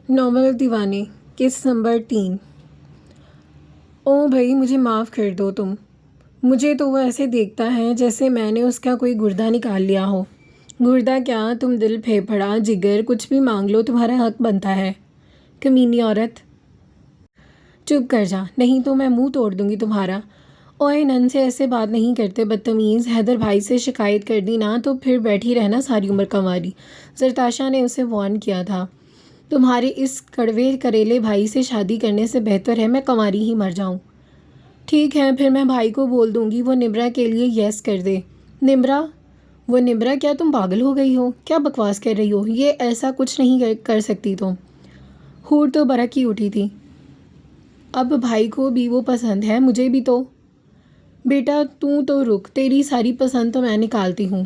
Novel دیوانے قسط number 3۔ او بھائی مجھے معاف کر دو تم۔ مجھے تو وہ ایسے دیکھتا ہے جیسے میں نے اس کا کوئی گردہ نکال لیا ہو۔ گردہ کیا، تم دل، پھیپھڑا، جگر کچھ بھی مانگ لو، تمہارا حق بنتا ہے۔ کمینی عورت، چپ کر جا، نہیں تو میں منہ توڑ دوں گی تمہارا۔ اوئے نن سے ایسے بات نہیں کرتے بدتمیز، حیدر بھائی سے شکایت کر دی نا تو پھر بیٹھی رہنا ساری عمر کنواری۔ زرتاشا نے اسے وارن کیا تھا، تمہارے اس کڑوے کریلے بھائی سے شادی کرنے سے بہتر ہے میں کنواری ہی مر جاؤں۔ ٹھیک ہے، پھر میں بھائی کو بول دوں گی وہ نمرہ کے لیے یس کر دے۔ نمرہ؟ وہ نمرہ؟ کیا تم پاگل ہو گئی ہو؟ کیا بکواس کر رہی ہو؟ یہ ایسا کچھ نہیں کر سکتی تم۔ ہور تو برک ہی اٹھی تھی۔ اب بھائی کو بھی وہ پسند ہے، مجھے بھی تو۔ بیٹا تو رک، تیری ساری پسند تو میں نکالتی ہوں۔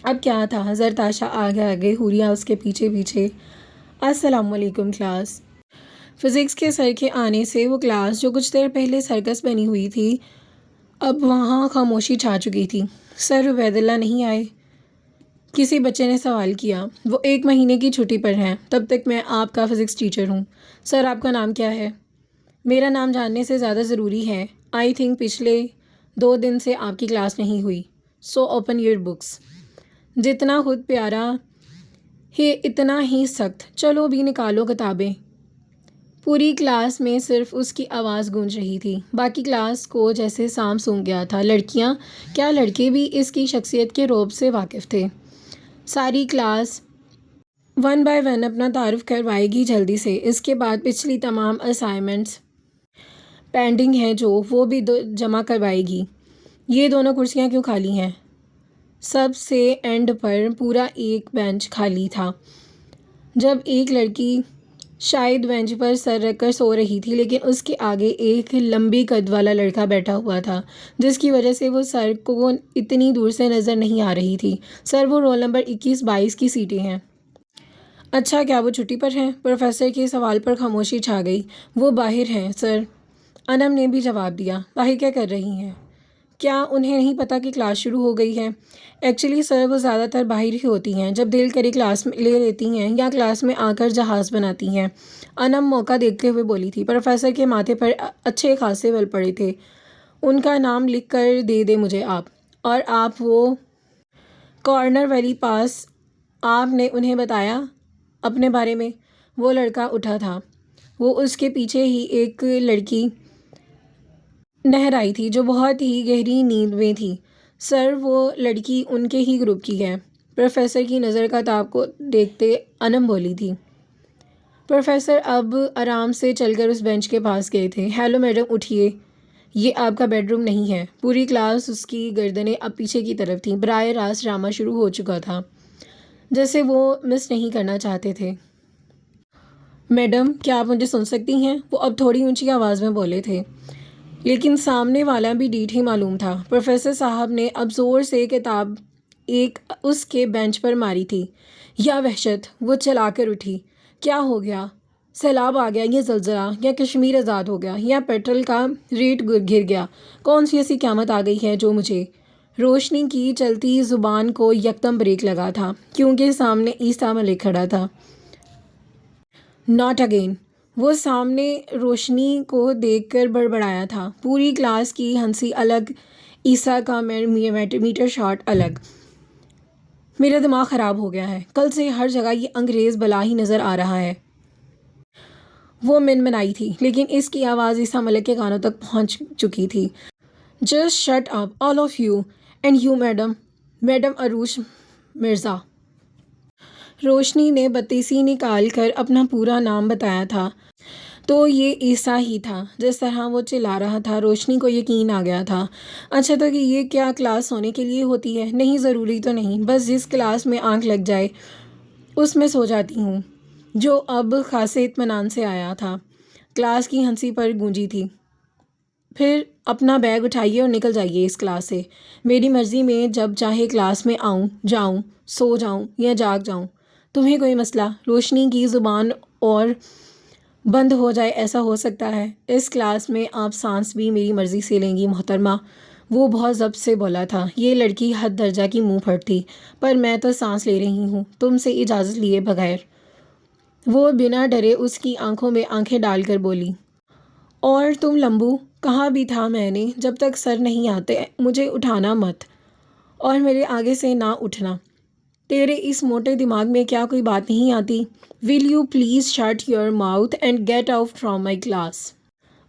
اب کیا تھا؟ زرتاشا آگے آگے، حوریہ اس کے پیچھے پیچھے۔ السلام علیکم کلاس۔ فزکس کے سر کے آنے سے وہ کلاس جو کچھ دیر پہلے سرکس بنی ہوئی تھی اب وہاں خاموشی چھا چکی تھی۔ سر عبید اللہ نہیں آئے؟ کسی بچے نے سوال کیا۔ وہ 1 مہینے کی چھٹی پر ہیں، تب تک میں آپ کا فزکس ٹیچر ہوں۔ سر آپ کا نام کیا ہے؟ میرا نام جاننے سے زیادہ ضروری ہے۔ آئی تھنک پچھلے 2 دن سے آپ کی کلاس نہیں ہوئی۔ So open your books. جتنا خود پیارا ہے اتنا ہی سخت، چلو بھی نکالو کتابیں۔ پوری کلاس میں صرف اس کی آواز گونج رہی تھی، باقی کلاس کو جیسے سانپ سونگھ گیا تھا۔ لڑکیاں کیا لڑکے بھی اس کی شخصیت کے رعب سے واقف تھے۔ ساری کلاس 1 بائی 1 اپنا تعارف کروائے گی جلدی سے، اس کے بعد پچھلی تمام اسائنمنٹس پینڈنگ ہیں جو وہ بھی جمع کروائے گی۔ یہ دونوں کرسیاں کیوں خالی ہیں؟ سب سے اینڈ پر پورا ایک بینچ خالی تھا۔ جب ایک لڑکی شاید بینچ پر سر رکھ کر سو رہی تھی، لیکن اس کے آگے ایک لمبی قد والا لڑکا بیٹھا ہوا تھا جس کی وجہ سے وہ سر کو اتنی دور سے نظر نہیں آ رہی تھی۔ سر وہ رول نمبر 21-22 کی سیٹیں ہیں۔ اچھا، کیا وہ چھٹی پر ہیں؟ پروفیسر کے سوال پر خاموشی چھا گئی۔ وہ باہر ہیں سر۔ انم نے بھی جواب دیا۔ باہر کیا کر رہی ہیں؟ کیا انہیں نہیں پتا کہ کلاس شروع ہو گئی ہے؟ ایکچولی سر وہ زیادہ تر باہر ہی ہوتی ہیں، جب دل کرے کلاس میں لے لیتی ہیں یا کلاس میں آ کر جہاز بناتی ہیں۔ انم موقع دیکھتے ہوئے بولی تھی۔ پروفیسر کے ماتھے پر اچھے خاصے بل پڑے تھے۔ ان کا نام لکھ کر دے دیں مجھے آپ۔ اور آپ وہ کارنر والی پاس، آپ نے انہیں بتایا اپنے بارے میں؟ وہ لڑکا اٹھا تھا۔ وہ اس کے پیچھے ہی ایک لڑکی نہر آئی تھی جو بہت ہی گہری نیند میں تھی۔ سر وہ لڑکی ان کے ہی گروپ کی ہے۔ پروفیسر کی نظر کا تاب کو دیکھتے انم بولی تھی۔ پروفیسر اب آرام سے چل کر اس بینچ کے پاس گئے تھے۔ ہیلو میڈم، اٹھیے، یہ آپ کا بیڈ روم نہیں ہے۔ پوری کلاس اس کی گردنیں اب پیچھے کی طرف تھیں۔ براہ راست ڈرامہ شروع ہو چکا تھا جسے وہ مس نہیں کرنا چاہتے تھے۔ میڈم، کیا آپ مجھے سن سکتی ہیں؟ وہ اب تھوڑی اونچی آواز میں بولے تھے، لیکن سامنے والا بھی ڈیٹھ ہی معلوم تھا۔ پروفیسر صاحب نے اب زور سے کتاب ایک اس کے بینچ پر ماری تھی۔ یا وحشت! وہ چلا کر اٹھی۔ کیا ہو گیا؟ سیلاب آ گیا، یا زلزلہ، یا کشمیر آزاد ہو گیا، یا پیٹرول کا ریٹ گر گیا؟ کون سی ایسی قیامت آ گئی ہے جو مجھے؟ روشنی کی چلتی زبان کو یکدم بریک لگا تھا کیونکہ سامنے عیسیٰ ملک کھڑا تھا۔ Not again! وہ سامنے روشنی کو دیکھ کر بڑبڑایا تھا۔ پوری کلاس کی ہنسی الگ، عیسیٰ کا میٹر شاٹ الگ۔ میرا دماغ خراب ہو گیا ہے، کل سے ہر جگہ یہ انگریز بلا ہی نظر آ رہا ہے۔ وہ منمنائی تھی، لیکن اس کی آواز عیسیٰ ملک کے کانوں تک پہنچ چکی تھی۔ Just shut up all of you, and you madam, madam Urosh Mirza. Roshni نے بتیسی نکال کر اپنا پورا نام بتایا تھا تو یہ عیسیٰ ہی تھا۔ جس طرح وہ چلا رہا تھا، روشنی کو یقین آ گیا تھا۔ اچھا تو کہ یہ کیا کلاس سونے کے لیے ہوتی ہے؟ نہیں، ضروری تو نہیں، بس جس کلاس میں آنکھ لگ جائے اس میں سو جاتی ہوں۔ جو اب خاصے اطمینان سے آیا تھا۔ کلاس کی ہنسی پر گونجی تھی۔ پھر اپنا بیگ اٹھائیے اور نکل جائیے اس کلاس سے۔ میری مرضی میں جب چاہے کلاس میں آؤں، جاؤں، سو جاؤں یا جاگ جاؤں۔ تمہیں کوئی مسئلہ؟ روشنی کی زبان اور بند ہو جائے ایسا ہو سکتا ہے؟ اس کلاس میں آپ سانس بھی میری مرضی سے لیں گی محترمہ۔ وہ بہت ضبط سے بولا تھا۔ یہ لڑکی حد درجہ کی منہ پھٹ تھی۔ پر میں تو سانس لے رہی ہوں، تم سے اجازت لیے بغیر۔ وہ بنا ڈرے اس کی آنکھوں میں آنکھیں ڈال کر بولی، اور تم لمبو، کہا بھی تھا میں نے جب تک سر نہیں آتے مجھے اٹھانا مت، اور میرے آگے سے نہ اٹھنا۔ تیرے اس موٹے دماغ میں کیا کوئی بات نہیں آتی؟ Will you please shut your mouth and get out from my class.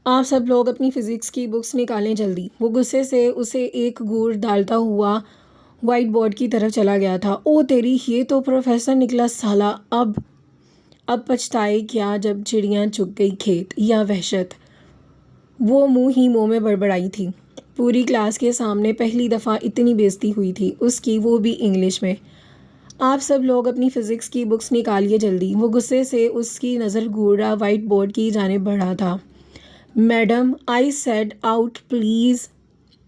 آپ سب لوگ اپنی فزکس کی بکس نکالیں جلدی۔ وہ غصے سے اسے ایک گور ڈالتا ہوا وائٹ بورڈ کی طرف چلا گیا تھا۔ او تیری، یہ تو پروفیسر نکلا سالہ۔ اب پچھتائے کیا جب چڑیاں چگ گئی کھیت، یا وحشت۔ وہ منہ ہی منہ میں بڑبڑائی تھی۔ پوری کلاس کے سامنے پہلی دفعہ اتنی بےعزتی ہوئی تھی اس کی، وہ بھی انگلش میں۔ آپ سب لوگ اپنی فزکس کی بکس نکالیے جلدی۔ وہ غصے سے اس کی نظر گھورا وائٹ بورڈ کی جانب بڑھا تھا۔ Madam, I said out please,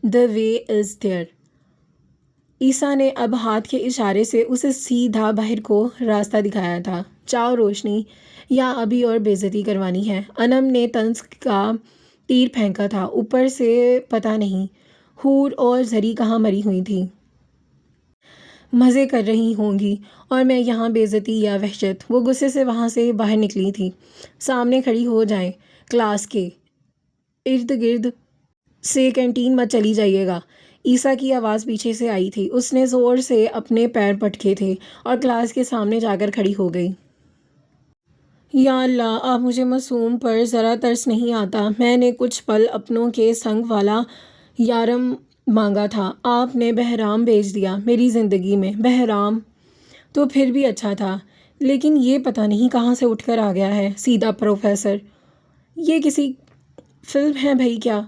the way is there. Isa نے اب ہاتھ کے اشارے سے اسے سیدھا باہر کو راستہ دکھایا تھا۔ چاؤ روشنی، یا ابھی اور بےعزتی کروانی ہے؟ انم نے طنز کا تیر پھینکا تھا۔ اوپر سے پتہ نہیں حور اور زری کہاں مری ہوئی تھی، مزے کر رہی ہوں گی، اور میں یہاں بےعزتی یا وحشت۔ وہ غصے سے وہاں سے باہر نکلی تھی۔ سامنے کھڑی ہو جائیں، کلاس کے ارد گرد سے کینٹین مت چلی جائیے گا۔ عیسیٰ کی آواز پیچھے سے آئی تھی۔ اس نے زور سے اپنے پیر پٹکے تھے اور کلاس کے سامنے جا کر کھڑی ہو گئی۔ یا اللہ، اب مجھے معصوم پر ذرا ترس نہیں آتا۔ میں نے کچھ پل اپنوں کے سنگ والا یارم مانگا تھا، آپ نے بحرام بھیج دیا میری زندگی میں۔ بحرام تو پھر بھی اچھا تھا، لیکن یہ پتہ نہیں کہاں سے اٹھ کر آ گیا ہے سیدھا پروفیسر۔ یہ کسی فلم ہے بھئی کیا؟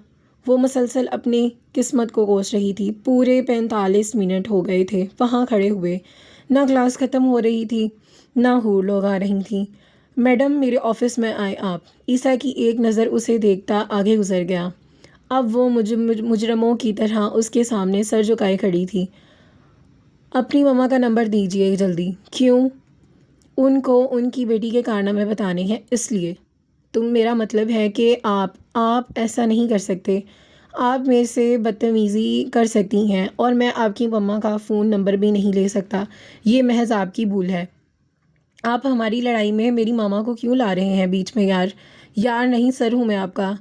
وہ مسلسل اپنی قسمت کو کوس رہی تھی۔ پورے 45 منٹ ہو گئے تھے وہاں کھڑے ہوئے، نہ کلاس ختم ہو رہی تھی نہ حور لوگ آ رہی تھیں۔ میڈم، میرے آفس میں آئے آپ۔ عیسیٰ کی ایک نظر اسے دیکھتا آگے گزر گیا۔ اب وہ مجرموں کی طرح اس کے سامنے سر جھکائے کھڑی تھی۔ اپنی مما کا نمبر دیجیے جلدی۔ کیوں؟ ان کو ان کی بیٹی کے کارنامے بتانے ہیں، اس لیے۔ میرا مطلب ہے کہ آپ ایسا نہیں کر سکتے۔ آپ میرے سے بدتمیزی کر سکتی ہیں، اور میں آپ کی مما کا فون نمبر بھی نہیں لے سکتا۔ یہ محض آپ کی بھول ہے۔ آپ ہماری لڑائی میں میری ماما کو کیوں لا رہے ہیں بیچ میں؟ یار نہیں، سر ہوں میں آپ کا۔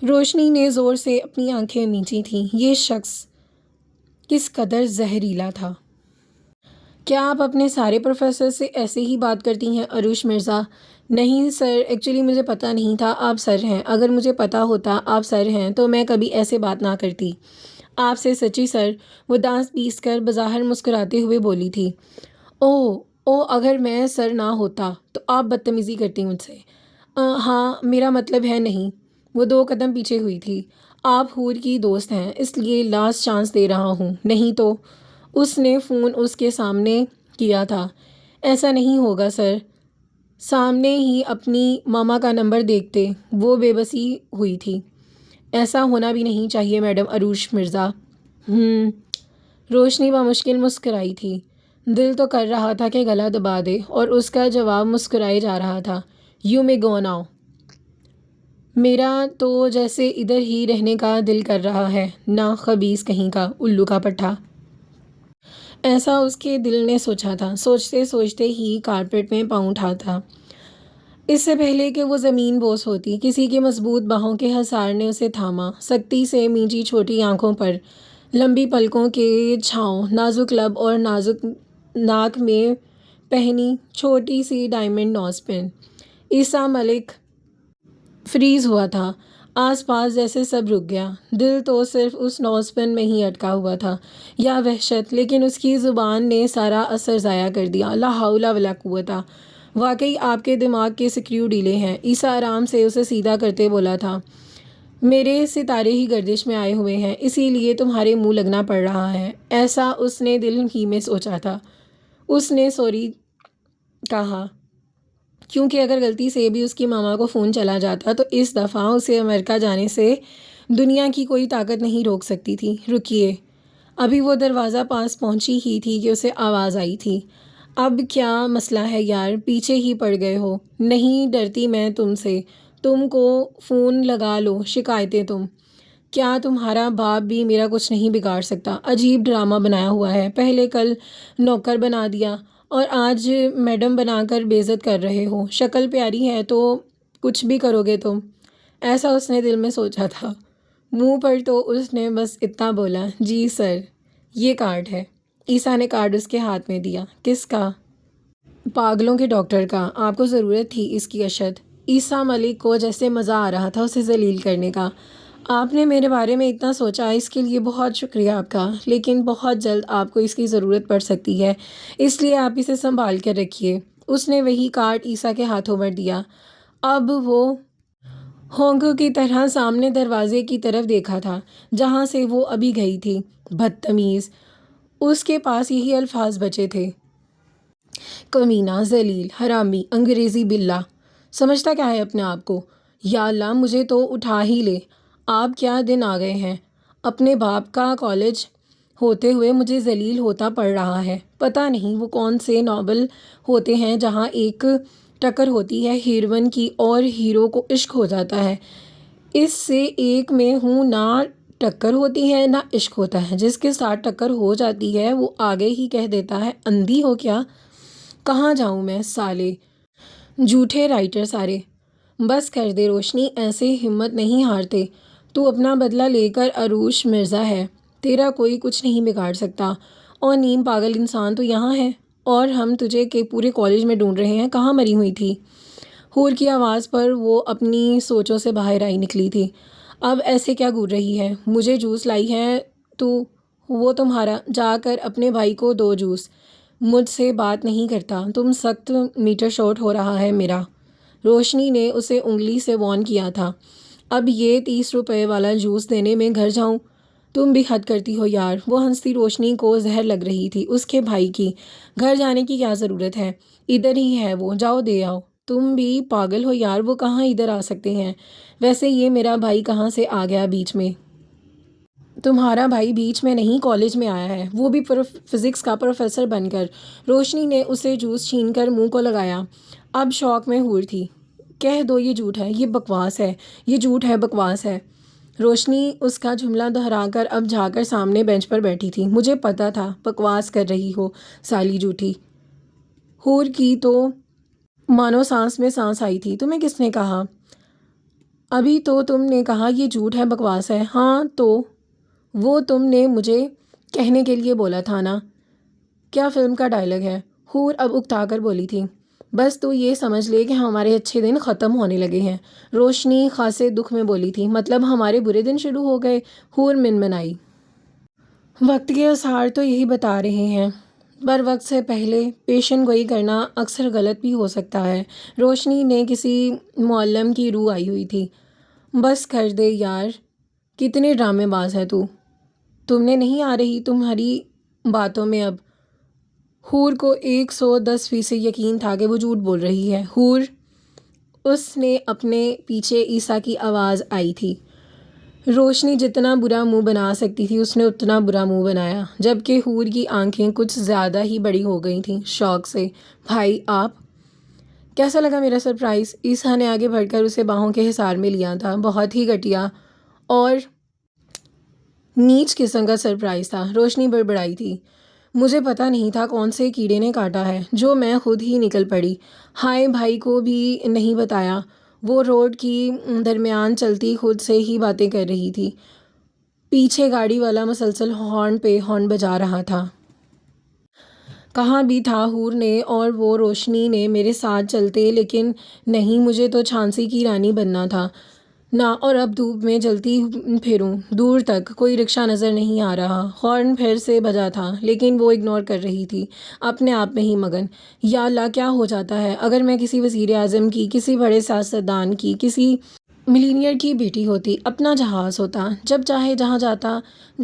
روشنی نے زور سے اپنی آنکھیں مینچی تھیں۔ یہ شخص کس قدر زہریلا تھا۔ کیا آپ اپنے سارے پروفیسر سے ایسے ہی بات کرتی ہیں عروش مرزا؟ نہیں سر، ایکچولی مجھے پتہ نہیں تھا آپ سر ہیں۔ اگر مجھے پتہ ہوتا آپ سر ہیں تو میں کبھی ایسے بات نہ کرتی آپ سے، سچی سر۔ وہ دانت پیس کر بظاہر مسکراتے ہوئے بولی تھی۔ اگر میں سر نہ ہوتا تو آپ بدتمیزی کرتی مجھ سے؟ ہاں، میرا مطلب ہے نہیں۔ وہ 2 قدم پیچھے ہوئی تھی۔ آپ حور کی دوست ہیں، اس لیے لاسٹ چانس دے رہا ہوں، نہیں تو۔ اس نے فون اس کے سامنے کیا تھا۔ ایسا نہیں ہوگا سر۔ سامنے ہی اپنی ماما کا نمبر دیکھتے وہ بے بسی ہوئی تھی۔ ایسا ہونا بھی نہیں چاہیے میڈم عروش مرزا۔ روشنی بمشکل مسکرائی تھی۔ دل تو کر رہا تھا کہ گلا دبا دے، اور اس کا جواب مسکرائے جا رہا تھا۔ You may go now. میرا تو جیسے ادھر ہی رہنے کا دل کر رہا ہے، نہ خبیث کہیں کا، الو کا پٹھا۔ ایسا اس کے دل نے سوچا تھا۔ سوچتے سوچتے ہی کارپیٹ میں پاؤں اٹھاتا۔ اس سے پہلے کہ وہ زمین بوس ہوتی، کسی کے مضبوط باہوں کے حصار نے اسے تھاما۔ سختی سے مینچی چھوٹی آنکھوں پر لمبی پلکوں کے چھاؤں، نازک لب اور نازک ناک میں پہنی چھوٹی سی ڈائمنڈ نوز پن۔ عیسیٰ ملک فریز ہوا تھا۔ آس پاس جیسے سب رک گیا۔ دل تو صرف اس نوز پن میں ہی اٹکا ہوا تھا۔ یا وحشت! لیکن اس کی زبان نے سارا اثر ضائع کر دیا۔ لا حول ولا قوت! واقعی آپ کے دماغ کے سکریو ڈھیلے ہیں۔ عیسیٰ آرام سے اسے سیدھا کرتے بولا تھا۔ میرے ستارے ہی گردش میں آئے ہوئے ہیں، اسی لیے تمہارے منہ لگنا پڑ رہا ہے۔ ایسا اس نے دل ہی میں سوچا تھا۔ اس نے سوری کہا، کیونکہ اگر غلطی سے بھی اس کی ماما کو فون چلا جاتا تو اس دفعہ اسے امریکہ جانے سے دنیا کی کوئی طاقت نہیں روک سکتی تھی۔ رکیے، ابھی وہ دروازہ پاس پہنچی ہی تھی کہ اسے آواز آئی تھی۔ اب کیا مسئلہ ہے یار، پیچھے ہی پڑ گئے ہو؟ نہیں ڈرتی میں تم سے، تم کو فون لگا لو، شکایتیں تم۔ کیا تمہارا باپ بھی میرا کچھ نہیں بگاڑ سکتا؟ عجیب ڈرامہ بنایا ہوا ہے، پہلے کل نوکر بنا دیا اور آج میڈم بنا کر بے عزت کر رہے ہو۔ شکل پیاری ہے تو کچھ بھی کرو گے تم، ایسا اس نے دل میں سوچا تھا۔ منہ پر تو اس نے بس اتنا بولا، جی سر، یہ کارڈ ہے۔ عیسیٰ نے کارڈ اس کے ہاتھ میں دیا۔ کس کا؟ پاگلوں کے ڈاکٹر کا۔ آپ کو ضرورت تھی اس کی اشد۔ عیسیٰ ملک کو جیسے مزہ آ رہا تھا اسے ذلیل کرنے کا۔ آپ نے میرے بارے میں اتنا سوچا، اس کے لیے بہت شکریہ آپ کا، لیکن بہت جلد آپ کو اس کی ضرورت پڑ سکتی ہے، اس لیے آپ اسے سنبھال کر رکھیے۔ اس نے وہی کارڈ عیسیٰ کے ہاتھوں پر دیا۔ اب وہ ہونکوں کی طرح سامنے دروازے کی طرف دیکھا تھا جہاں سے وہ ابھی گئی تھی۔ بدتمیز! اس کے پاس یہی الفاظ بچے تھے۔ کمینہ، ذلیل، حرامی، انگریزی بلہ! سمجھتا کیا ہے اپنے آپ کو؟ یا اللہ، مجھے تو اٹھا ہی لے۔ آپ کیا دن آ گئے ہیں؟ اپنے باپ کا کالج ہوتے ہوئے مجھے ذلیل ہوتا پڑ رہا ہے۔ پتہ نہیں وہ کون سے ناول ہوتے ہیں جہاں ایک ٹکر ہوتی ہے ہیروئن کی اور ہیرو کو عشق ہو جاتا ہے۔ اس سے ایک میں ہوں، نہ ٹکر ہوتی ہے نہ عشق ہوتا ہے۔ جس کے ساتھ ٹکر ہو جاتی ہے وہ آگے ہی کہہ دیتا ہے، اندھی ہو کیا؟ کہاں جاؤں میں؟ سالے جھوٹے رائٹر سارے! بس کر دے روشنی، ایسے ہمت نہیں ہارتے۔ تو اپنا بدلہ لے کر عروش مرزا ہے، تیرا کوئی کچھ نہیں بگاڑ سکتا۔ اور نیم پاگل انسان تو یہاں ہے، اور ہم تجھے کے پورے کالج میں ڈھونڈ رہے ہیں، کہاں مری ہوئی تھی؟ حور کی آواز پر وہ اپنی سوچوں سے باہر آئی نکلی تھی۔ اب ایسے کیا گور رہی ہے؟ مجھے جوس لائی ہے تو وہ تمہارا، جا کر اپنے بھائی کو دو جوس۔ مجھ سے بات نہیں کرتا، تم سخت میٹر شارٹ ہو رہا ہے میرا۔ روشنی نے اسے انگلی سے وارن کیا تھا۔ اب یہ 30 روپے والا جوس دینے میں گھر جاؤں؟ تم بھی حد کرتی ہو یار۔ وہ ہنستی روشنی کو زہر لگ رہی تھی اس کے بھائی کی۔ گھر جانے کی کیا ضرورت ہے؟ ادھر ہی ہے وہ، جاؤ دے آؤ۔ تم بھی پاگل ہو یار، وہ کہاں ادھر آ سکتے ہیں؟ ویسے یہ میرا بھائی کہاں سے آ گیا بیچ میں؟ تمہارا بھائی بیچ میں نہیں، کالج میں آیا ہے، وہ بھی فزکس کا پروفیسر بن کر۔ روشنی نے اسے جوس چھین کر منہ کو لگایا۔ اب شوق میں حور تھی۔ کہہ دو یہ جھوٹ ہے، یہ بکواس ہے، یہ جھوٹ ہے، بکواس ہے۔ روشنی اس کا جملہ دہرا کر اب جا کر سامنے بینچ پر بیٹھی تھی۔ مجھے پتا تھا بکواس کر رہی ہو، سالی جھوٹی۔ حور کی تو مانو سانس میں سانس آئی تھی۔ تمہیں کس نے کہا؟ ابھی تو تم نے کہا یہ جھوٹ ہے، بکواس ہے۔ ہاں تو وہ تم نے مجھے کہنے کے لیے بولا تھا نا؟ کیا فلم کا ڈائلاگ ہے؟ حور اب اکتا کر بولی تھی۔ بس تو یہ سمجھ لے کہ ہمارے اچھے دن ختم ہونے لگے ہیں۔ روشنی خاصے دکھ میں بولی تھی۔ مطلب ہمارے برے دن شروع ہو گئے؟ حور منمنائی۔ وقت کے اسحار تو یہی بتا رہے ہیں، پر وقت سے پہلے پیشن گوئی کرنا اکثر غلط بھی ہو سکتا ہے۔ روشنی نے کسی معلم کی روح آئی ہوئی تھی۔ بس کر دے یار، کتنے ڈرامے باز ہے تو! تم نے نہیں آ رہی تمہاری باتوں میں اب؟ حور کو 110% یقین تھا کہ وہ جھوٹ بول رہی ہے۔ حور! اس نے اپنے پیچھے عیسیٰ کی آواز آئی تھی۔ روشنی جتنا برا منہ بنا سکتی تھی اس نے اتنا برا منہ بنایا، جبکہ حور کی آنکھیں کچھ زیادہ ہی بڑی ہو گئی تھیں شوق سے۔ بھائی آپ! کیسا لگا میرا سرپرائز؟ عیسیٰ نے آگے بڑھ کر اسے باہوں کے حصار میں لیا تھا۔ بہت ہی گھٹیا اور نیچ قسم کا سرپرائز تھا، روشنی بڑبڑائی تھی۔ مجھے پتا نہیں تھا کون سے کیڑے نے کاٹا ہے جو میں خود ہی نکل پڑی۔ ہائے، بھائی کو بھی نہیں بتایا؟ وہ روڈ کی درمیان چلتی خود سے ہی باتیں کر رہی تھی۔ پیچھے گاڑی والا مسلسل ہارن پہ ہارن بجا رہا تھا۔ کہاں بھی تھا حور نے اور وہ روشنی نے میرے ساتھ چلتے، لیکن نہیں، مجھے تو جھانسی کی رانی بننا تھا نا، اور اب دھوپ میں جلتی پھروں۔ دور تک کوئی رکشہ نظر نہیں آ رہا۔ ہارن پھر سے بجا تھا لیکن وہ اگنور کر رہی تھی، اپنے آپ میں ہی مگن۔ یا اللہ، کیا ہو جاتا ہے اگر میں کسی وزیر اعظم کی، کسی بڑے سیاستدان کی، کسی ملینئر کی بیٹی ہوتی؟ اپنا جہاز ہوتا، جب چاہے جہاں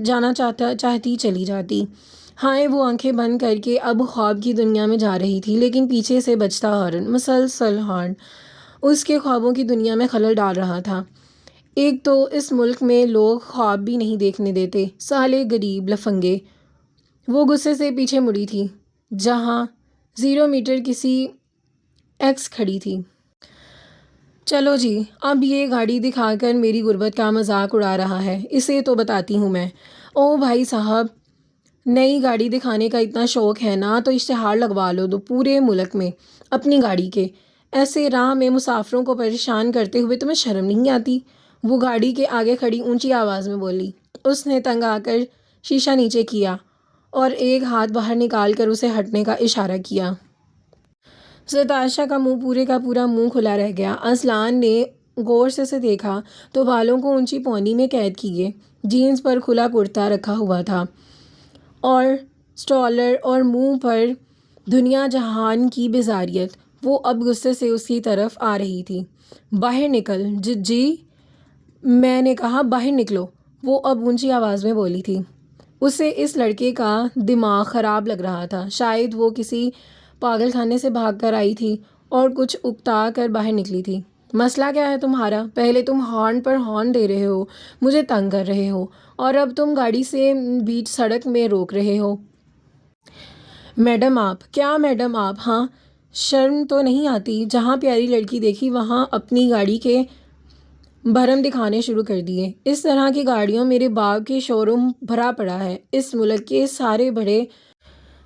جانا چاہتی چلی جاتی۔ ہائے، وہ آنکھیں بند کر کے اب خواب کی دنیا میں جا رہی تھی، لیکن پیچھے سے بجتا ہارن، مسلسل ہارن، اس کے خوابوں کی دنیا میں خلل ڈال رہا تھا۔ ایک تو اس ملک میں لوگ خواب بھی نہیں دیکھنے دیتے، سالے غریب لفنگے! وہ غصے سے پیچھے مڑی تھی جہاں 0 میٹر کسی ایکس کھڑی تھی۔ چلو جی، اب یہ گاڑی دکھا کر میری غربت کا مذاق اڑا رہا ہے، اسے تو بتاتی ہوں میں۔ او بھائی صاحب! نئی گاڑی دکھانے کا اتنا شوق ہے نا تو اشتہار لگوا لو دو پورے ملک میں اپنی گاڑی کے۔ ایسے راہ میں مسافروں کو پریشان کرتے ہوئے تمہیں شرم نہیں آتی؟ وہ گاڑی کے آگے کھڑی اونچی آواز میں بولی۔ اس نے تنگ آ کر شیشہ نیچے کیا اور ایک ہاتھ باہر نکال کر اسے ہٹنے کا اشارہ کیا۔ زرتاشا کا منہ پورے کا پورا منہ کھلا رہ گیا۔ اذلان نے غور سے اسے دیکھا تو بالوں کو اونچی پونی میں قید کیے، جینز پر کھلا کرتا رکھا ہوا تھا اور سٹولر اور منہ پر دنیا جہان کی بیزاریت۔ وہ اب غصے سے اس کی طرف آ رہی تھی۔ باہر نکل جی میں نے کہا باہر نکلو، وہ اب اونچی آواز میں بولی تھی۔ اسے اس لڑکے کا دماغ خراب لگ رہا تھا، شاید وہ کسی پاگل خانے سے بھاگ کر آئی تھی اور کچھ اکتا کر باہر نکلی تھی۔ مسئلہ کیا ہے تمہارا؟ پہلے تم ہارن پر ہارن دے رہے ہو، مجھے تنگ کر رہے ہو، اور اب تم گاڑی سے بیچ سڑک میں روک رہے ہو۔ میڈم آپ کیا میڈم آپ ہاں شرم تو نہیں آتی؟ جہاں پیاری لڑکی دیکھی وہاں اپنی گاڑی کے بھرم دکھانے شروع کر دیے۔ اس طرح کی گاڑیوں میرے باپ کے شو روم بھرا پڑا ہے، اس ملک کے سارے بڑے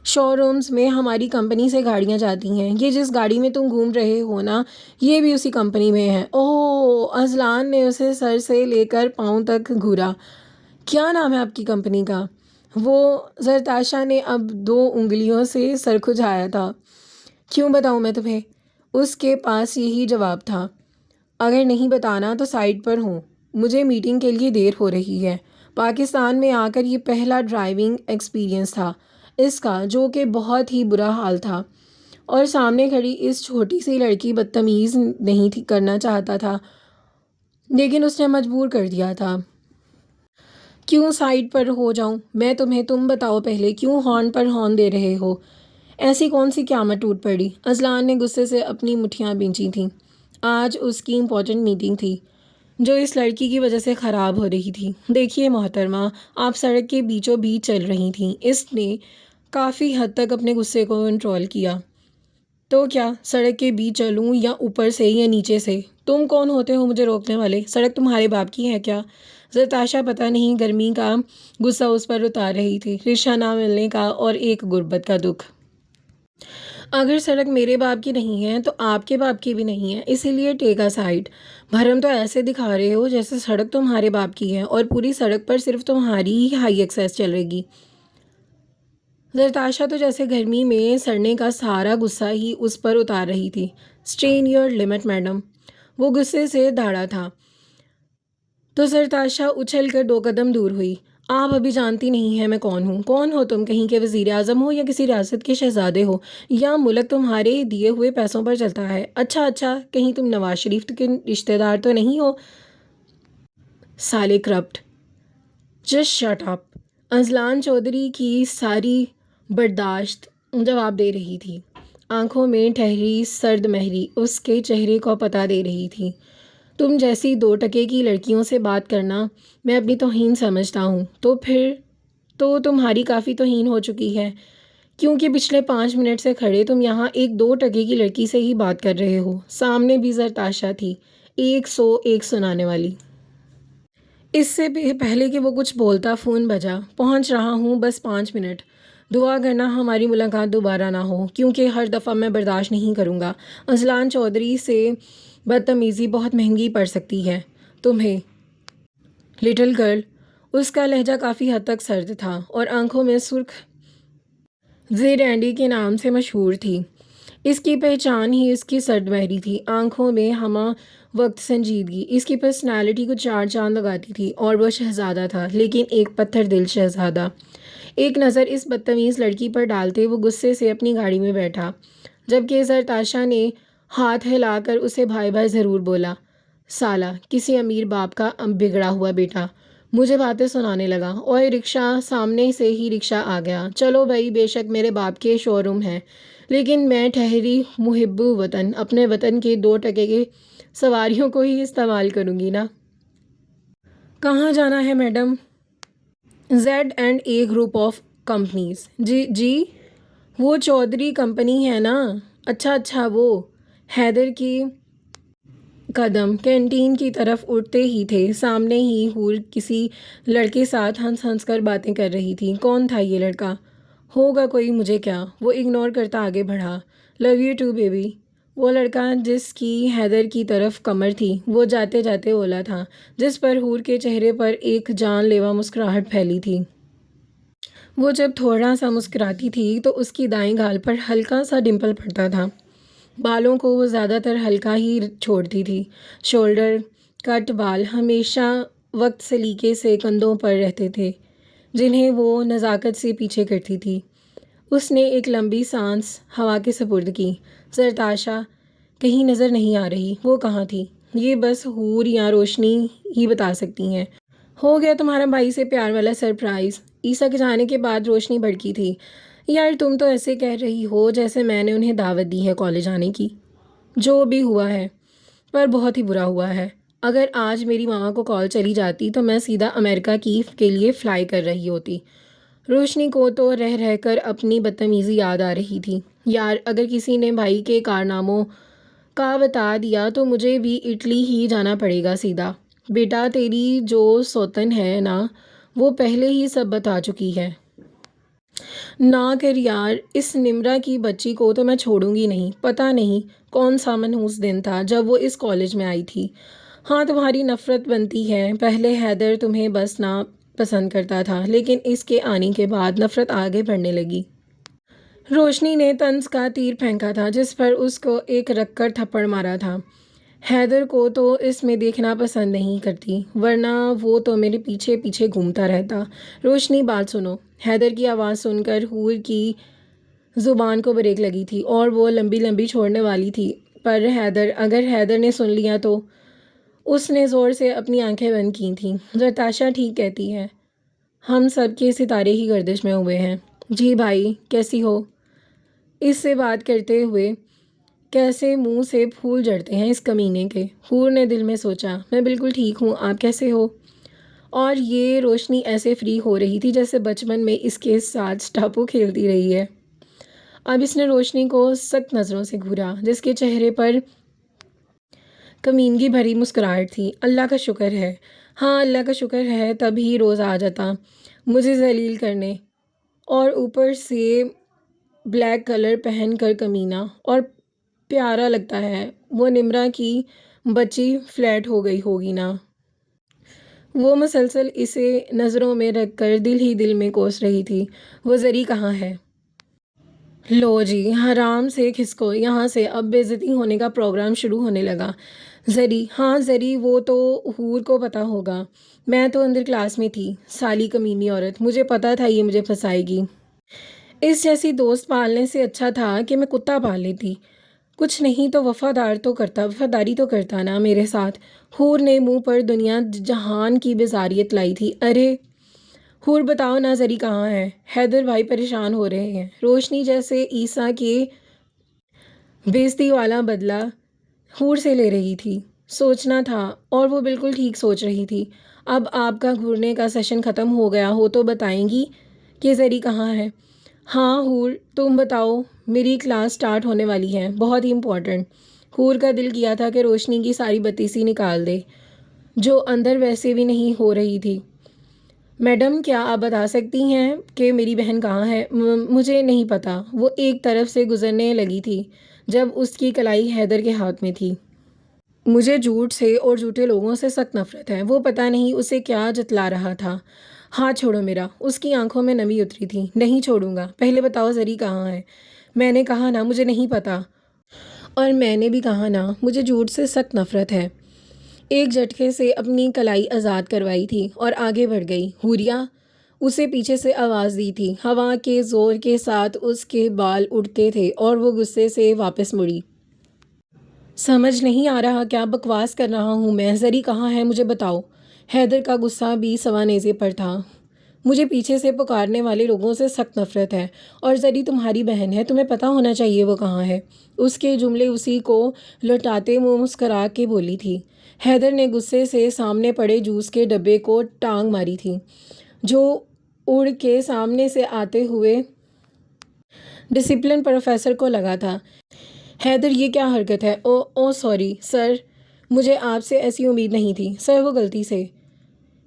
شو رومز میں ہماری کمپنی سے گاڑیاں جاتی ہیں۔ یہ جس گاڑی میں تم گھوم رہے ہو نا یہ بھی اسی کمپنی میں ہے۔ اوہ! اذلان نے اسے سر سے لے کر پاؤں تک گھورا۔ کیا نام ہے آپ کی کمپنی کا؟ وہ زرتاشا نے اب 2 انگلیوں سے سر کھجایا تھا۔ کیوں بتاؤں میں تمہیں؟ اس کے پاس یہی جواب تھا۔ اگر نہیں بتانا تو سائڈ پر ہوں، مجھے میٹنگ کے لیے دیر ہو رہی ہے۔ پاکستان میں آ کر یہ پہلا ڈرائیونگ ایکسپیرئنس تھا اس کا، جو کہ بہت ہی برا حال تھا، اور سامنے کھڑی اس چھوٹی سی لڑکی بدتمیز نہیں کرنا چاہتا تھا لیکن اس نے مجبور کر دیا تھا۔ کیوں سائڈ پر ہو جاؤں میں تمہیں؟ تم بتاؤ پہلے کیوں ہارن پر ہارن دے رہے ہو؟ ایسی کون سی قیامت ٹوٹ پڑی؟ اذلان نے غصے سے اپنی مٹھیاں بھینچی تھیں۔ آج اس کی امپورٹنٹ میٹنگ تھی جو اس لڑکی کی وجہ سے خراب ہو رہی تھی۔ دیکھیے محترمہ، آپ سڑک کے بیچوں بیچ چل رہی تھیں۔ اس نے کافی حد تک اپنے غصے کو کنٹرول کیا۔ تو کیا سڑک کے بیچ چلوں یا اوپر سے یا نیچے سے؟ تم کون ہوتے ہو مجھے روکنے والے؟ سڑک تمہارے باپ کی ہے کیا؟ زرتاشا پتہ نہیں گرمی کا غصہ اس پر اتار رہی تھی، رکشہ نہ ملنے کا اور ایک غربت کا دکھ۔ اگر سڑک میرے باپ کی نہیں ہے تو آپ کے باپ کی بھی نہیں ہے، اسی لیے ٹیک اے سائیڈ۔ بھرم تو ایسے دکھا رہے ہو جیسے سڑک تمہارے باپ کی ہے اور پوری سڑک پر صرف تمہاری ہی ہائی ایکسیس چلے گی۔ زرتاشا تو جیسے گرمی میں سڑنے کا سارا غصہ ہی اس پر اتار رہی تھی۔ اسٹرین یور لمٹ میڈم، وہ غصے سے دھاڑا تھا تو زرتاشا اچھل کر 2 قدم دور ہوئی۔ آپ ابھی جانتی نہیں ہیں میں کون ہوں۔ کون ہو تم؟ کہیں کے وزیر اعظم ہو یا کسی ریاست کے شہزادے ہو، یا ملک تمہارے دیے ہوئے پیسوں پر چلتا ہے؟ اچھا کہیں تم نواز شریف کے رشتہ دار تو نہیں ہو؟ سالے corrupt! Just shut up! Azlan Chaudhry کی ساری برداشت جواب دے رہی تھی، آنکھوں میں ٹھہری سرد مہری اس کے چہرے کو پتہ دے رہی تھی۔ تم جیسی 2 ٹکے کی لڑکیوں سے بات کرنا میں اپنی توہین سمجھتا ہوں، تو پھر تو تمہاری کافی توہین ہو چکی ہے، کیونکہ پچھلے 5 منٹ سے کھڑے تم یہاں ایک 2 ٹکے کی لڑکی سے ہی بات کر رہے ہو۔ سامنے بھی زرتاشا تھی، 101 سنانے والی۔ اس سے پہلے کہ وہ کچھ بولتا فون بجا۔ پہنچ رہا ہوں، بس 5 منٹ۔ دعا کرنا ہماری ملاقات دوبارہ نہ ہو، کیونکہ ہر دفعہ میں برداشت نہیں کروں گا۔ اذلان چودھری سے بدتمیزی بہت مہنگی پڑ سکتی ہے تمہیں، لٹل گرل۔ اس کا لہجہ کافی حد تک سرد تھا اور آنکھوں میں سرخ زیر اینڈی کے نام سے مشہور تھی۔ اس کی پہچان ہی اس کی سرد مہری تھی، آنکھوں میں ہمہ وقت سنجیدگی۔ اس کی پرسنالٹی کو 4 چاند لگاتی تھی، اور وہ شہزادہ تھا، لیکن ایک پتھر دل شہزادہ۔ ایک نظر اس بدتمیز لڑکی پر ڈالتے وہ غصے سے اپنی گاڑی میں بیٹھا، جبکہ زرتاشا نے ہاتھ ہلا کر اسے بھائی بھائی ضرور بولا۔ سالہ کسی امیر باپ کا بگڑا ہوا بیٹا، مجھے باتیں سنانے لگا۔ اوئے رکشہ! سامنے سے ہی رکشہ آ گیا۔ چلو بھائی، بے شک میرے باپ کے شو روم ہے، لیکن میں ٹھہری محب وطن، اپنے وطن کے 2 ٹکے کے سواریوں کو ہی استعمال کروں گی نا۔ کہاں جانا ہے madam? Z&A group of companies. جی وہ چودھری کمپنی ہے نا؟ اچھا وہ حیدر کی قدم کینٹین کی طرف اٹھتے ہی تھے، سامنے ہی حور کسی لڑکے ساتھ ہنس ہنس کر باتیں کر رہی تھی۔ کون تھا یہ لڑکا؟ ہوگا کوئی، مجھے کیا؟ وہ اگنور کرتا آگے بڑھا۔ Love you too baby. وہ لڑکا جس کی حیدر کی طرف کمر تھی، وہ جاتے جاتے بولا تھا، جس پر حور کے چہرے پر ایک جان لیوا مسکراہٹ پھیلی تھی۔ وہ جب تھوڑا سا مسکراتی تھی تو اس کی دائیں گال پر ہلکا سا ڈمپل پڑتا تھا۔ بالوں کو وہ زیادہ تر ہلکا ہی چھوڑتی تھی۔ شولڈر کٹ بال ہمیشہ وقت سلیقے سے کندھوں پر رہتے تھے، جنہیں وہ نزاکت سے پیچھے کرتی تھی۔ اس نے ایک لمبی سانس ہوا کے سپرد کی۔ زرتاشا کہیں نظر نہیں آ رہی۔ وہ کہاں تھی؟ یہ بس حور یا روشنی ہی بتا سکتی ہیں۔ ہو گیا تمہارا بھائی سے پیار والا سرپرائز؟ عیسیٰ کے جانے کے بعد روشنی بھڑکی تھی۔ یار تم تو ایسے کہہ رہی ہو جیسے میں نے انہیں دعوت دی ہے کالج آنے کی۔ جو بھی ہوا ہے، پر بہت ہی برا ہوا ہے۔ اگر آج میری ماما کو کال چلی جاتی تو میں سیدھا امریکہ کے لیے فلائی کر رہی ہوتی۔ روشنی کو تو رہ رہ کر اپنی بدتمیزی یاد آ رہی تھی۔ یار اگر کسی نے بھائی کے کارناموں کا بتا دیا تو مجھے بھی اٹلی ہی جانا پڑے گا سیدھا۔ بیٹا تیری جو سوتن ہے نا، وہ پہلے ہی سب بتا چکی ہے۔ نہ کر یار، اس نمرا کی بچی کو تو میں چھوڑوں گی نہیں۔ پتہ نہیں کون سا منحوس دن تھا جب وہ اس کالج میں آئی تھی۔ ہاں تمہاری نفرت بنتی ہے۔ پہلے حیدر تمہیں بس نہ پسند کرتا تھا، لیکن اس کے آنے کے بعد نفرت آگے بڑھنے لگی۔ روشنی نے طنز کا تیر پھینکا تھا، جس پر اس کو ایک رکھ کر تھپڑ مارا تھا۔ حیدر کو تو اس میں دیکھنا پسند نہیں کرتی، ورنہ وہ تو میرے پیچھے پیچھے گھومتا رہتا۔ روشنی بات سنو۔ حیدر کی آواز سن کر حور کی زبان کو بریک لگی تھی اور وہ لمبی لمبی چھوڑنے والی تھی، پر اگر حیدر نے سن لیا تو؟ اس نے زور سے اپنی آنکھیں بند کی تھیں۔ زرتاشا ٹھیک کہتی ہے، ہم سب کے ستارے ہی گردش میں ہوئے ہیں۔ جی بھائی، کیسی ہو؟ اس سے بات کرتے ہوئے کیسے منہ سے پھول جھڑتے ہیں اس کمینے کے۔ حور نے دل میں سوچا، میں بالکل ٹھیک ہوں، آپ کیسے ہو؟ اور یہ روشنی ایسے فری ہو رہی تھی جیسے بچپن میں اس کے ساتھ اسٹاپو کھیلتی رہی ہے۔ اب اس نے روشنی کو سخت نظروں سے گھورا، جس کے چہرے پر کمینگی بھری مسکراہٹ تھی۔ اللہ کا شکر ہے، ہاں اللہ کا شکر ہے، تب ہی روز آ جاتا مجھے ذلیل کرنے، اور اوپر سے بلیک کلر پہن کر کمینہ، اور پیارا لگتا ہے۔ وہ نمرا کی بچی فلیٹ ہو گئی ہوگی نا؟ وہ مسلسل اسے نظروں میں رکھ کر دل ہی دل میں کوس رہی تھی۔ وہ زری کہاں ہے؟ لو جی، حرام سے کھسکو یہاں سے، اب بے عزتی ہونے کا پروگرام شروع ہونے لگا۔ زری؟ ہاں زری، وہ تو حور کو پتا ہوگا، میں تو اندر کلاس میں تھی۔ سالی کمینی عورت، مجھے پتا تھا یہ مجھے پھنسائے گی۔ اس جیسی دوست پالنے سے اچھا تھا کہ میں کتا پال لیتی۔ کچھ نہیں تو وفاداری تو کرتا نا میرے ساتھ۔ حور نے منہ پر دنیا جہان کی بیزاریت لائی تھی۔ ارے حور بتاؤ نا، زری کہاں ہے؟ حیدر بھائی پریشان ہو رہے ہیں۔ روشنی جیسے عیسیٰ کے بے عزتی والا بدلہ حور سے لے رہی تھی۔ سوچنا تھا، اور وہ بالکل ٹھیک سوچ رہی تھی۔ اب آپ کا گھورنے کا سیشن ختم ہو گیا ہو تو بتائیں گی کہ زری کہاں ہے؟ ہاں حور تم بتاؤ، میری کلاس سٹارٹ ہونے والی ہے، بہت ہی امپورٹنٹ۔ حور کا دل کیا تھا کہ روشنی کی ساری بتیسی نکال دے، جو اندر ویسے بھی نہیں ہو رہی تھی۔ میڈم کیا آپ بتا سکتی ہیں کہ میری بہن کہاں ہے؟ مجھے نہیں پتا۔ وہ ایک طرف سے گزرنے لگی تھی جب اس کی کلائی حیدر کے ہاتھ میں تھی۔ مجھے جھوٹ سے اور جھوٹے لوگوں سے سخت نفرت ہے۔ وہ پتہ نہیں اسے کیا جتلا رہا تھا۔ ہاتھ چھوڑو میرا۔ اس کی آنکھوں میں نمی اتری تھی۔ نہیں چھوڑوں گا، پہلے بتاؤ زری کہاں ہے؟ میں نے کہا نا مجھے نہیں پتا، اور میں نے بھی کہا نا مجھے جھوٹ سے سخت نفرت ہے۔ ایک جھٹکے سے اپنی کلائی آزاد کروائی تھی اور آگے بڑھ گئی۔ حوریا، اسے پیچھے سے آواز دی تھی۔ ہوا کے زور کے ساتھ اس کے بال اڑتے تھے اور وہ غصے سے واپس مڑی۔ سمجھ نہیں آ رہا کیا بکواس کر رہا ہوں میں؟ زری کہاں ہے مجھے بتاؤ۔ حیدر کا غصہ بھی سوانیزے پر تھا۔ مجھے پیچھے سے پکارنے والے لوگوں سے سخت نفرت ہے، اور زری تمہاری بہن ہے، تمہیں پتہ ہونا چاہیے وہ کہاں ہے۔ اس کے جملے اسی کو لوٹاتے وہ مسکرا کے بولی تھی۔ حیدر نے غصے سے سامنے پڑے جوس کے ڈبے کو ٹانگ ماری تھی، جو اڑ کے سامنے سے آتے ہوئے ڈسپلن پروفیسر کو لگا تھا۔ حیدر یہ کیا حرکت ہے؟ او سوری سر، مجھے آپ سے ایسی امید نہیں تھی سر، وہ غلطی سے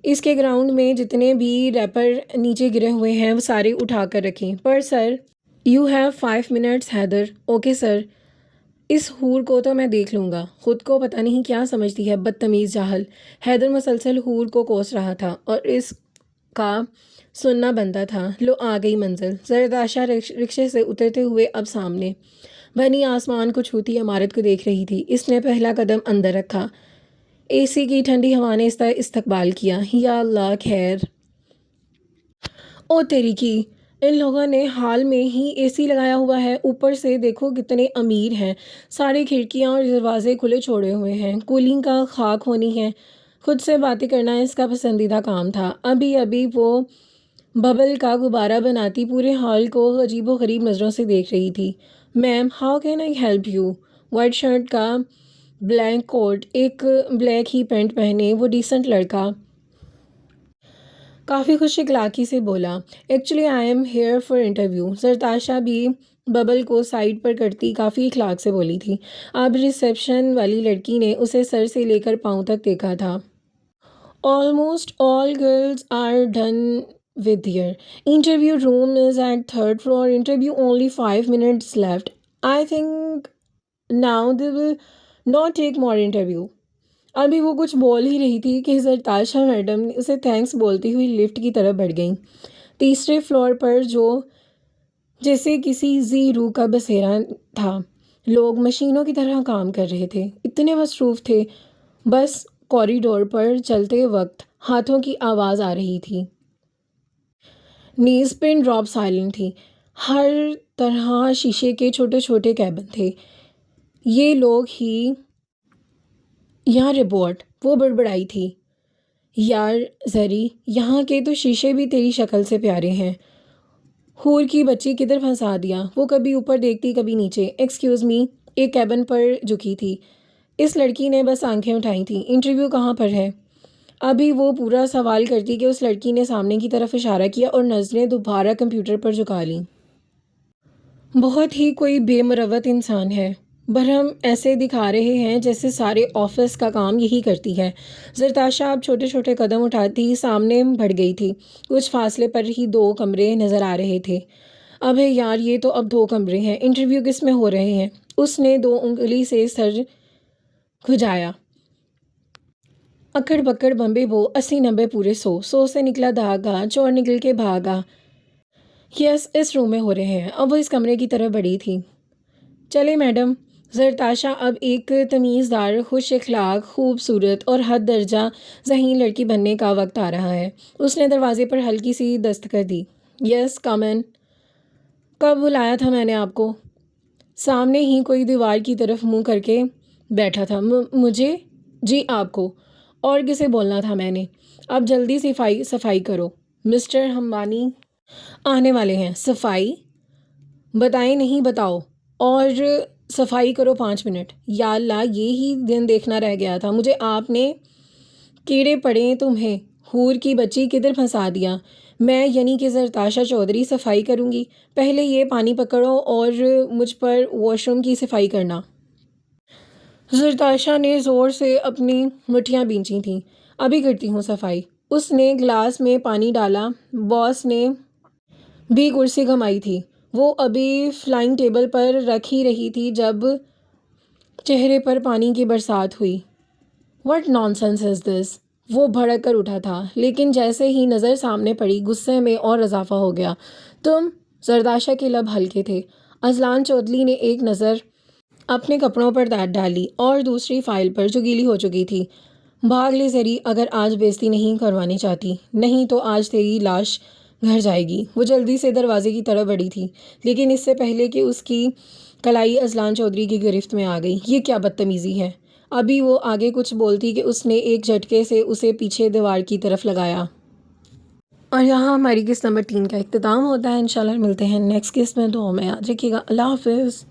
اس کے گراؤنڈ میں جتنے بھی ریپر نیچے گرے ہوئے ہیں وہ سارے اٹھا کر رکھیں۔ پر sir, you have 5 minutes Haider. Okay sir, اس حور کو تو میں دیکھ لوں گا، خود کو پتہ نہیں کیا سمجھتی ہے، بدتمیز جاہل۔ حیدر مسلسل حور کو کوس رہا تھا اور اس کا سننا بنتا تھا۔ لو آ گئی منزل۔ زرتاشا رکشے سے اترتے ہوئے اب سامنے بنی آسمان کو چھوتی عمارت کو دیکھ رہی تھی۔ اس نے پہلا قدم اندر رکھا، اے سی کی ٹھنڈی ہوا نے اس کا استقبال کیا۔ یا اللہ خیر! او تیری کی، ان لوگوں نے حال میں ہی اے سی لگایا ہوا ہے، اوپر سے دیکھو کتنے امیر ہیں، سارے کھڑکیاں اور دروازے کھلے چھوڑے ہوئے ہیں، کولنگ کا خاک ہونی ہے۔ خود سے باتیں کرنا اس کا پسندیدہ کام تھا۔ ابھی ابھی وہ ببل کا غبارہ بناتی پورے ہال کو عجیب و غریب نظروں سے دیکھ رہی تھی۔ Ma'am, how can I help you? White shirt کا بلیک کوٹ، ایک بلیک ہی پینٹ پہنے وہ ڈیسنٹ لڑکا کافی خوش اخلاقی سے بولا، actually I am here for interview. Zartasha بھی ببل کو سائڈ پر کرتی کافی اخلاق سے بولی تھی۔ اب ریسیپشن والی لڑکی نے اسے سر سے لے کر پاؤں تک دیکھا تھا۔ Almost all girls are done with their interview room is at 3rd floor. Interview only 5 minutes left. I think now they will not take more interview. ابھی وہ کچھ بول ہی رہی تھی کہ زرتاشا میڈم نے اسے تھینکس بولتی ہوئی لفٹ کی طرف بڑھ گئیں۔ 3رے فلور پر جو جیسے کسی زی روح کا بسیرا تھا، لوگ مشینوں کی طرح کام کر رہے تھے، اتنے مصروف تھے، بس کوریڈور پر چلتے وقت ہاتھوں کی آواز آ رہی تھی۔ نیز پن ڈراپ سائلنٹ تھی، ہر طرح شیشے کے چھوٹے چھوٹے کیبن تھے۔ یہ لوگ ہی یہاں رپورٹ، وہ بڑبڑائی تھی، یار زری، یہاں کے تو شیشے بھی تیری شکل سے پیارے ہیں۔ حور کی بچی کدھر پھنسا دیا؟ وہ کبھی اوپر دیکھتی کبھی نیچے۔ ایکسکیوز می، ایک کیبن پر جھکی تھی۔ اس لڑکی نے بس آنکھیں اٹھائی تھیں۔ انٹرویو کہاں پر ہے؟ ابھی وہ پورا سوال کرتی کہ اس لڑکی نے سامنے کی طرف اشارہ کیا اور نظریں دوبارہ کمپیوٹر پر جھکا لیں۔ بہت ہی کوئی بے مروت انسان ہے، برہم ایسے دکھا رہے ہیں جیسے سارے آفس کا کام یہی کرتی ہے۔ زرتاشا اب چھوٹے چھوٹے قدم اٹھاتی سامنے بڑھ گئی تھی۔ کچھ فاصلے پر ہی 2 کمرے نظر آ رہے تھے۔ ابے یار، یہ تو اب 2 کمرے ہیں، انٹرویو کس میں ہو رہے ہیں؟ اس نے 2 انگلی سے سر کھجایا۔ اکڑ بکڑ بمبے وہ 80-90 پورے 100 سے نکلا دھاگا چور نکل کے بھاگا۔ یس، اس روم میں ہو رہے ہیں۔ اب وہ اس کمرے کی طرف بڑھی تھی۔ چلے میڈم۔ زرتاشا اب ایک تمیزدار، خوش اخلاق، خوبصورت اور حد درجہ ذہین لڑکی بننے کا وقت آ رہا ہے۔ اس نے دروازے پر ہلکی سی دستک دی۔ یس، کم ان۔ کب بلایا تھا میں نے آپ کو؟ سامنے ہی کوئی دیوار کی طرف منہ کر کے بیٹھا تھا۔ مجھے؟ جی آپ کو۔ اور کسے بولنا تھا میں نے؟ اب جلدی صفائی کرو، مسٹر ہمبانی آنے والے ہیں۔ صفائی؟ بتائیں نہیں، بتاؤ۔ اور صفائی کرو 5 منٹ۔ یا اللہ، یہی دن دیکھنا رہ گیا تھا مجھے، آپ نے کیڑے پڑے تمہیں، حور کی بچی کدھر پھنسا دیا۔ میں یعنی کہ زرتاشا چودھری صفائی کروں گی؟ پہلے یہ پانی پکڑو اور مجھ پر واش روم کی صفائی کرنا۔ زرتاشا نے زور سے اپنی مٹھیاں بینچی تھیں۔ ابھی کرتی ہوں صفائی۔ اس نے گلاس میں پانی ڈالا۔ باس نے بھی کرسی گھمائی تھی، وہ ابھی فلائنگ ٹیبل پر رکھ ہی رہی تھی جب چہرے پر پانی کی برسات ہوئی۔ واٹ نان سینس از دس؟ وہ بھڑک کر اٹھا تھا، لیکن جیسے ہی نظر سامنے پڑی غصے میں اور اضافہ ہو گیا۔ تم؟ زرتاشا کے لب ہلکے تھے۔ اذلان چودھری نے ایک نظر اپنے کپڑوں پر ڈالی اور دوسری فائل پر جو گیلی ہو چکی تھی۔ بھاگ لے زری، اگر آج بےعزتی نہیں کروانا چاہتی، نہیں تو آج تیری لاش گھر جائے گی۔ وہ جلدی سے دروازے کی طرف بڑھی تھی، لیکن اس سے پہلے کہ اس کی کلائی اذلان چودھری کی گرفت میں آ گئی۔ یہ کیا بدتمیزی ہے؟ ابھی وہ آگے کچھ بولتی کہ اس نے ایک جھٹکے سے اسے پیچھے دیوار کی طرف لگایا۔ اور یہاں ہماری قسط نمبر 3 کا اختتام ہوتا ہے۔ انشاءاللہ ملتے ہیں نیکسٹ قسط میں، دعاؤں میں یاد رکھیے گا۔ اللہ حافظ۔